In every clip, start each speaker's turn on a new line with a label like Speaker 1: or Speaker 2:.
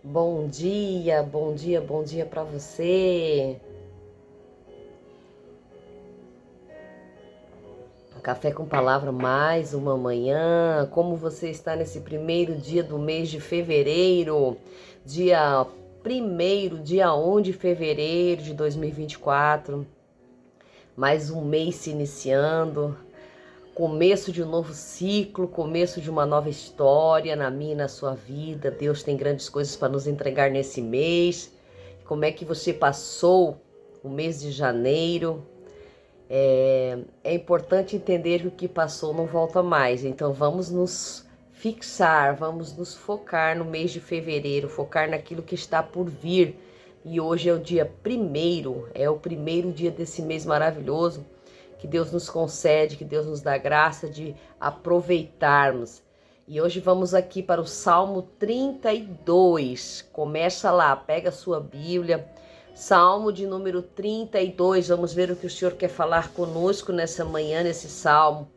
Speaker 1: Bom dia, bom dia, bom dia para você. Café com Palavra, mais uma manhã. Como você está nesse primeiro dia do mês de fevereiro? Dia 1º, dia 1 de fevereiro de 2024. Mais um mês se iniciando. Começo de um novo ciclo, começo de uma nova história na minha e na sua vida. Deus tem grandes coisas para nos entregar nesse mês. Como é que você passou o mês de janeiro? É importante entender que o que passou não volta mais. Então vamos nos fixar, vamos nos focar no mês de fevereiro, focar naquilo que está por vir. E hoje é o dia 1º, é o primeiro dia desse mês maravilhoso que Deus nos concede, que Deus nos dá graça de aproveitarmos. E hoje vamos aqui para o Salmo 32. Começa lá, pega a sua Bíblia. Salmo de número 32. Vamos ver o que o Senhor quer falar conosco nessa manhã, nesse salmo.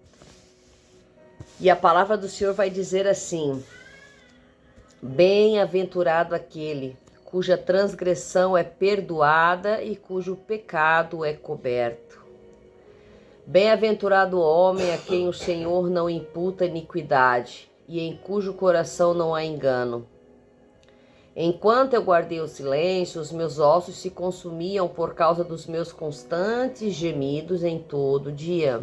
Speaker 1: E a palavra do Senhor vai dizer assim: Bem-aventurado aquele cuja transgressão é perdoada e cujo pecado é coberto. Bem-aventurado o homem a quem o Senhor não imputa iniquidade e em cujo coração não há engano. Enquanto eu guardei o silêncio, os meus ossos se consumiam por causa dos meus constantes gemidos em todo dia.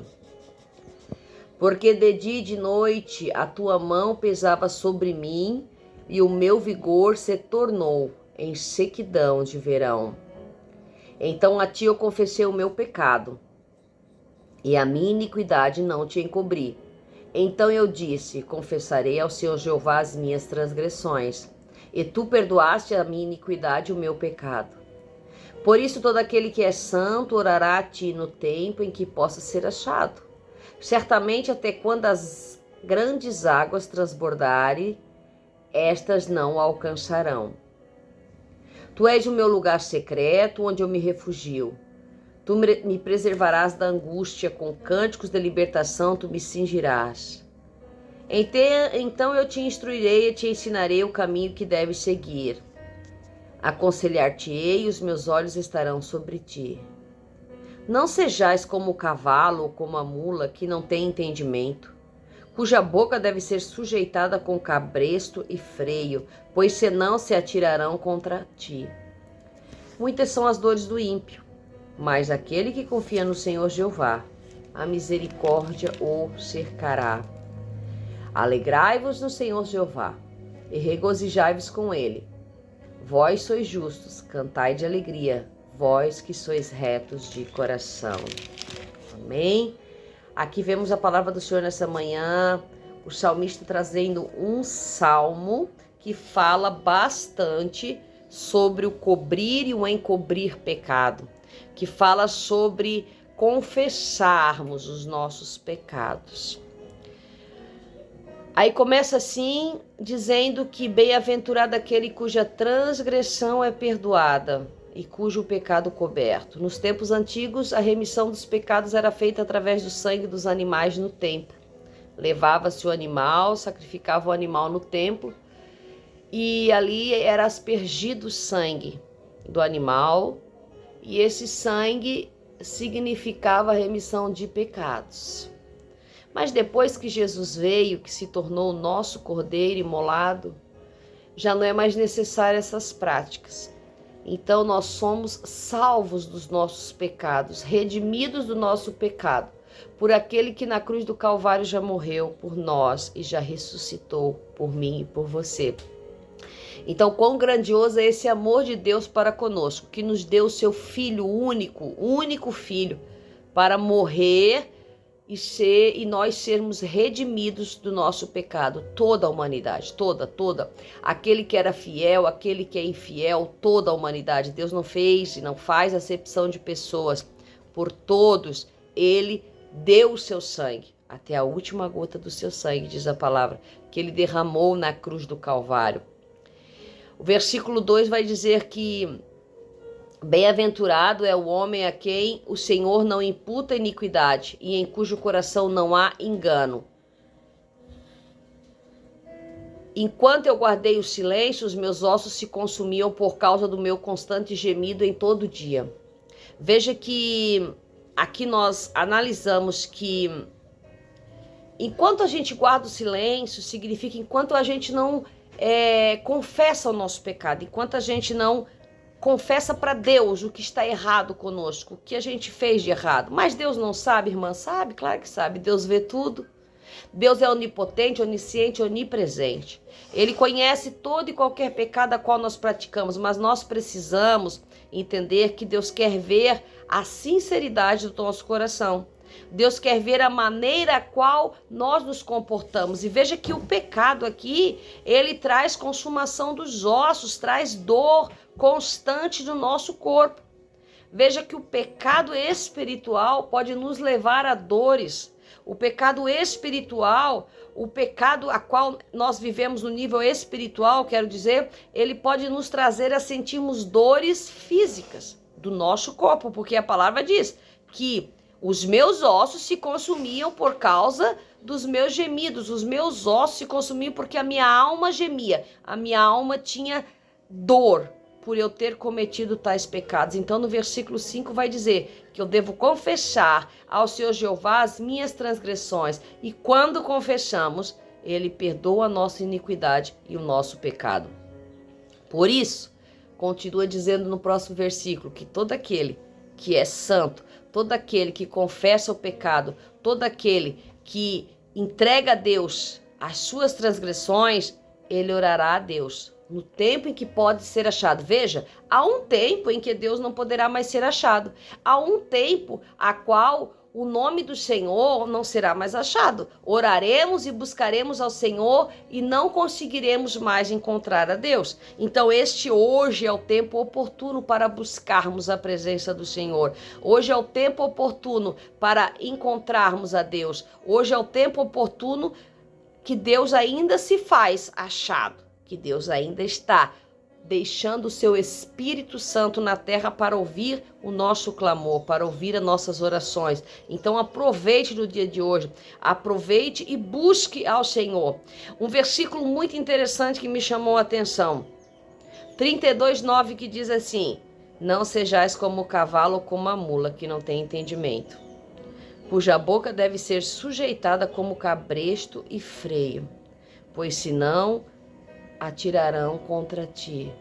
Speaker 1: Porque de dia e de noite a tua mão pesava sobre mim e o meu vigor se tornou em sequidão de verão. Então a ti eu confessei o meu pecado e a minha iniquidade não te encobri. Então eu disse: confessarei ao Senhor Jeová as minhas transgressões, e tu perdoaste a minha iniquidade e o meu pecado. Por isso todo aquele que é santo orará a ti no tempo em que possa ser achado. Certamente até quando as grandes águas transbordarem, estas não o alcançarão. Tu és o meu lugar secreto, onde eu me refugio. Tu me preservarás da angústia, com cânticos de libertação tu me cingirás. Então eu te instruirei e te ensinarei o caminho que deves seguir. Aconselhar-te-ei e os meus olhos estarão sobre ti. Não sejais como o cavalo ou como a mula que não tem entendimento, cuja boca deve ser sujeitada com cabresto e freio, pois senão se atirarão contra ti. Muitas são as dores do ímpio, mas aquele que confia no Senhor Jeová, a misericórdia o cercará. Alegrai-vos no Senhor Jeová, e regozijai-vos com ele. Vós sois justos, cantai de alegria, vós que sois retos de coração. Amém? Aqui vemos a palavra do Senhor nessa manhã, o salmista trazendo um salmo que fala bastante sobre o cobrir e o encobrir pecado, que fala sobre confessarmos os nossos pecados. Aí começa assim, dizendo que bem-aventurado aquele cuja transgressão é perdoada e cujo pecado coberto. Nos tempos antigos, a remissão dos pecados era feita através do sangue dos animais no templo. Levava-se o animal, sacrificava o animal no templo e ali era aspergido o sangue do animal, e esse sangue significava a remissão de pecados. Mas depois que Jesus veio, que se tornou o nosso cordeiro imolado, já não é mais necessário essas práticas. Então nós somos salvos dos nossos pecados, redimidos do nosso pecado, por aquele que na cruz do Calvário já morreu por nós e já ressuscitou por mim e por você. Então, quão grandioso é esse amor de Deus para conosco, que nos deu o seu Filho único, único Filho, para morrer e nós sermos redimidos do nosso pecado, toda a humanidade, toda, aquele que era fiel, aquele que é infiel, toda a humanidade. Deus não fez e não faz acepção de pessoas, por todos ele deu o seu sangue, até a última gota do seu sangue, diz a palavra, que ele derramou na cruz do Calvário. O versículo 2 vai dizer que bem-aventurado é o homem a quem o Senhor não imputa iniquidade e em cujo coração não há engano. Enquanto eu guardei o silêncio, os meus ossos se consumiam por causa do meu constante gemido em todo dia. Veja que aqui nós analisamos que enquanto a gente guarda o silêncio, significa enquanto a gente não confessa o nosso pecado, enquanto a gente não confessa para Deus o que está errado conosco, o que a gente fez de errado. Mas Deus não sabe, irmã? Sabe? Claro que sabe. Deus vê tudo. Deus é onipotente, onisciente, onipresente. Ele conhece todo e qualquer pecado a qual nós praticamos, mas nós precisamos entender que Deus quer ver a sinceridade do nosso coração. Deus quer ver a maneira a qual nós nos comportamos. E veja que o pecado aqui, ele traz consumação dos ossos, traz dor constante do nosso corpo. Veja que o pecado espiritual pode nos levar a dores. O pecado espiritual, o pecado a qual nós vivemos no nível espiritual, quero dizer, ele pode nos trazer a sentirmos dores físicas do nosso corpo, porque a palavra diz que os meus ossos se consumiam por causa dos meus gemidos, os meus ossos se consumiam porque a minha alma gemia, a minha alma tinha dor por eu ter cometido tais pecados. Então no versículo 5 vai dizer que eu devo confessar ao Senhor Jeová as minhas transgressões, e quando confessamos, Ele perdoa a nossa iniquidade e o nosso pecado. Por isso, continua dizendo no próximo versículo, que todo aquele que é santo, todo aquele que confessa o pecado, todo aquele que entrega a Deus as suas transgressões, ele orará a Deus no tempo em que pode ser achado. Veja, há um tempo em que Deus não poderá mais ser achado. Há um tempo a qual o nome do Senhor não será mais achado. Oraremos e buscaremos ao Senhor e não conseguiremos mais encontrar a Deus. Então este hoje é o tempo oportuno para buscarmos a presença do Senhor. Hoje é o tempo oportuno para encontrarmos a Deus. Hoje é o tempo oportuno que Deus ainda se faz achado, que Deus ainda está deixando o seu Espírito Santo na terra para ouvir o nosso clamor, para ouvir as nossas orações. Então aproveite no dia de hoje, aproveite e busque ao Senhor. Um versículo muito interessante que me chamou a atenção, 32:9, que diz assim: não sejais como o cavalo ou como a mula, que não tem entendimento, cuja boca deve ser sujeitada como cabresto e freio, pois senão atirarão contra ti.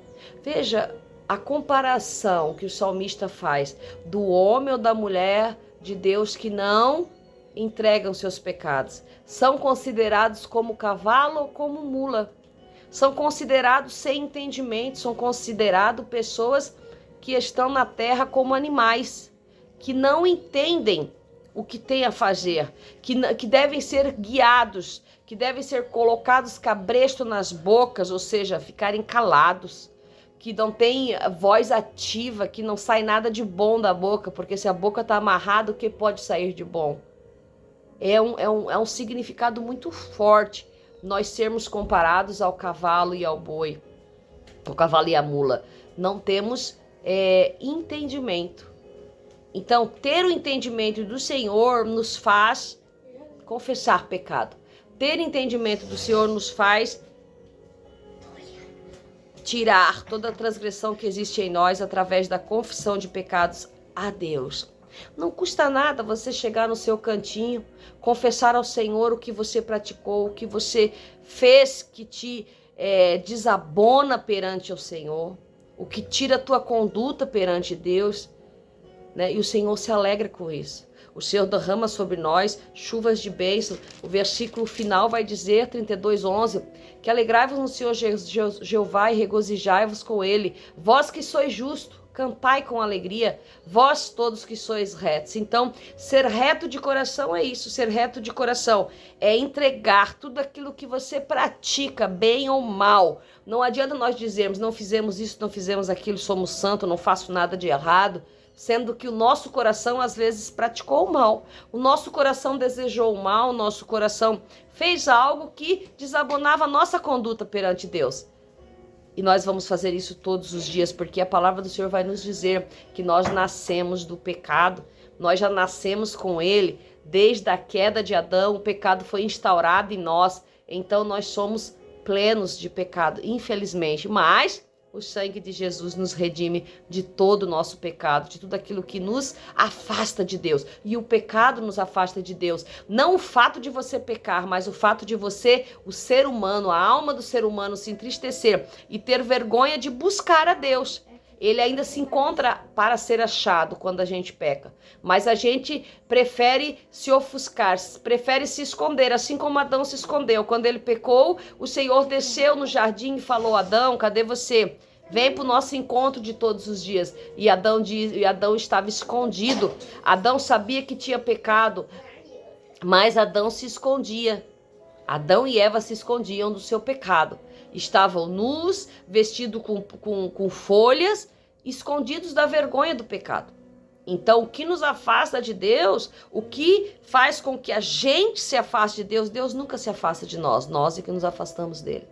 Speaker 1: Veja a comparação que o salmista faz do homem ou da mulher de Deus que não entregam seus pecados. São considerados como cavalo ou como mula. São considerados sem entendimento, são considerados pessoas que estão na terra como animais, que não entendem o que tem a fazer, que devem ser guiados, que devem ser colocados cabresto nas bocas, ou seja, ficarem calados, que não tem voz ativa, que não sai nada de bom da boca, porque se a boca está amarrada, o que pode sair de bom? É um significado muito forte nós sermos comparados ao cavalo e ao boi, ao cavalo e à mula. Não temos entendimento. Então, ter o entendimento do Senhor nos faz confessar pecado. Ter entendimento do Senhor nos faz tirar toda a transgressão que existe em nós através da confissão de pecados a Deus. Não custa nada você chegar no seu cantinho, confessar ao Senhor o que você praticou, o que você fez que te desabona perante o Senhor, o que tira a tua conduta perante Deus, né? E o Senhor se alegra com isso. O Senhor derrama sobre nós chuvas de bênção. O versículo final vai dizer, 32:11, que alegrai-vos no Senhor Jeová e regozijai-vos com ele. Vós que sois justo, cantai com alegria, vós todos que sois retos. Então, ser reto de coração é isso. Ser reto de coração é entregar tudo aquilo que você pratica, bem ou mal. Não adianta nós dizermos, não fizemos isso, não fizemos aquilo, somos santos, não faço nada de errado, sendo que o nosso coração às vezes praticou o mal, o nosso coração desejou o mal, o nosso coração fez algo que desabonava a nossa conduta perante Deus. E nós vamos fazer isso todos os dias, porque a palavra do Senhor vai nos dizer que nós nascemos do pecado, nós já nascemos com ele, desde a queda de Adão, o pecado foi instaurado em nós, então nós somos plenos de pecado, infelizmente, mas o sangue de Jesus nos redime de todo o nosso pecado, de tudo aquilo que nos afasta de Deus. E o pecado nos afasta de Deus. Não o fato de você pecar, mas o fato de você, o ser humano, a alma do ser humano se entristecer e ter vergonha de buscar a Deus. Ele ainda se encontra para ser achado quando a gente peca. Mas a gente prefere se ofuscar, prefere se esconder, assim como Adão se escondeu. Quando ele pecou, o Senhor desceu no jardim e falou: Adão, cadê você? Vem para o nosso encontro de todos os dias. E Adão estava escondido. Adão sabia que tinha pecado, mas Adão se escondia. Adão e Eva se escondiam do seu pecado. Estavam nus, vestidos com folhas, escondidos da vergonha do pecado. Então, o que nos afasta de Deus, o que faz com que a gente se afaste de Deus, Deus nunca se afasta de nós, nós é que nos afastamos dele.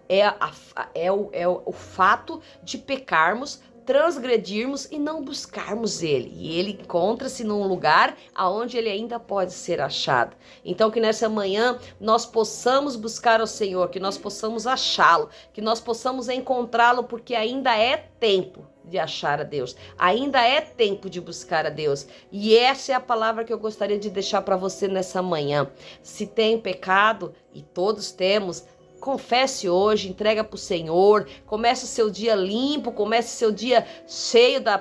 Speaker 1: É o fato de pecarmos, transgredirmos e não buscarmos ele. E ele encontra-se num lugar aonde ele ainda pode ser achado. Então que nessa manhã nós possamos buscar ao Senhor, que nós possamos achá-lo, que nós possamos encontrá-lo, porque ainda é tempo de achar a Deus. Ainda é tempo de buscar a Deus. E essa é a palavra que eu gostaria de deixar para você nessa manhã. Se tem pecado, e todos temos, confesse hoje, entrega para o Senhor, comece o seu dia limpo, comece o seu dia cheio da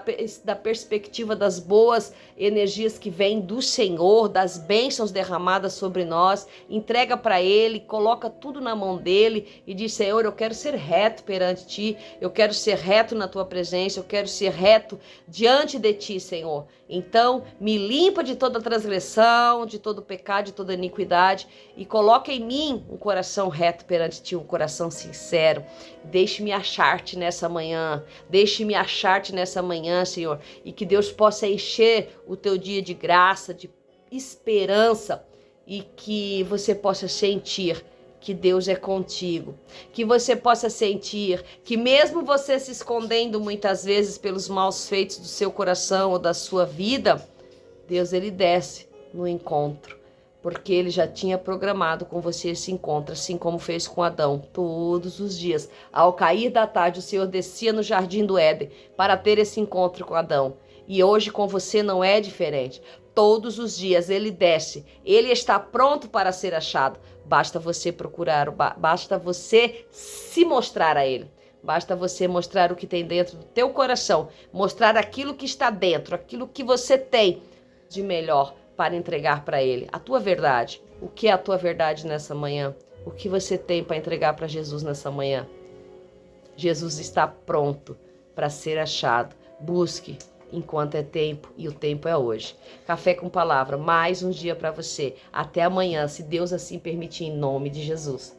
Speaker 1: perspectiva das boas energias que vêm do Senhor, das bênçãos derramadas sobre nós, entrega para Ele, coloca tudo na mão dEle e diz: Senhor, eu quero ser reto perante Ti, eu quero ser reto na Tua presença, eu quero ser reto diante de Ti, Senhor. Então, me limpa de toda transgressão, de todo pecado, de toda iniquidade e coloca em mim um coração reto perante Ti, um coração sincero. Deixe-me achar-te nessa manhã, deixe-me achar-te nessa manhã, Senhor, e que Deus possa encher o teu dia de graça, de esperança, e que você possa sentir que Deus é contigo, que você possa sentir que mesmo você se escondendo muitas vezes pelos maus feitos do seu coração ou da sua vida, Deus ele desce no encontro, porque ele já tinha programado com você esse encontro, assim como fez com Adão, todos os dias. Ao cair da tarde, o Senhor descia no jardim do Éden para ter esse encontro com Adão. E hoje com você não é diferente. Todos os dias ele desce, ele está pronto para ser achado. Basta você procurar, basta você se mostrar a ele. Basta você mostrar o que tem dentro do teu coração, mostrar aquilo que está dentro, aquilo que você tem de melhor para entregar para ele. A tua verdade. O que é a tua verdade nessa manhã? O que você tem para entregar para Jesus nessa manhã? Jesus está pronto para ser achado. Busque enquanto é tempo, e o tempo é hoje. Café com Palavra, mais um dia para você. Até amanhã, se Deus assim permitir, em nome de Jesus.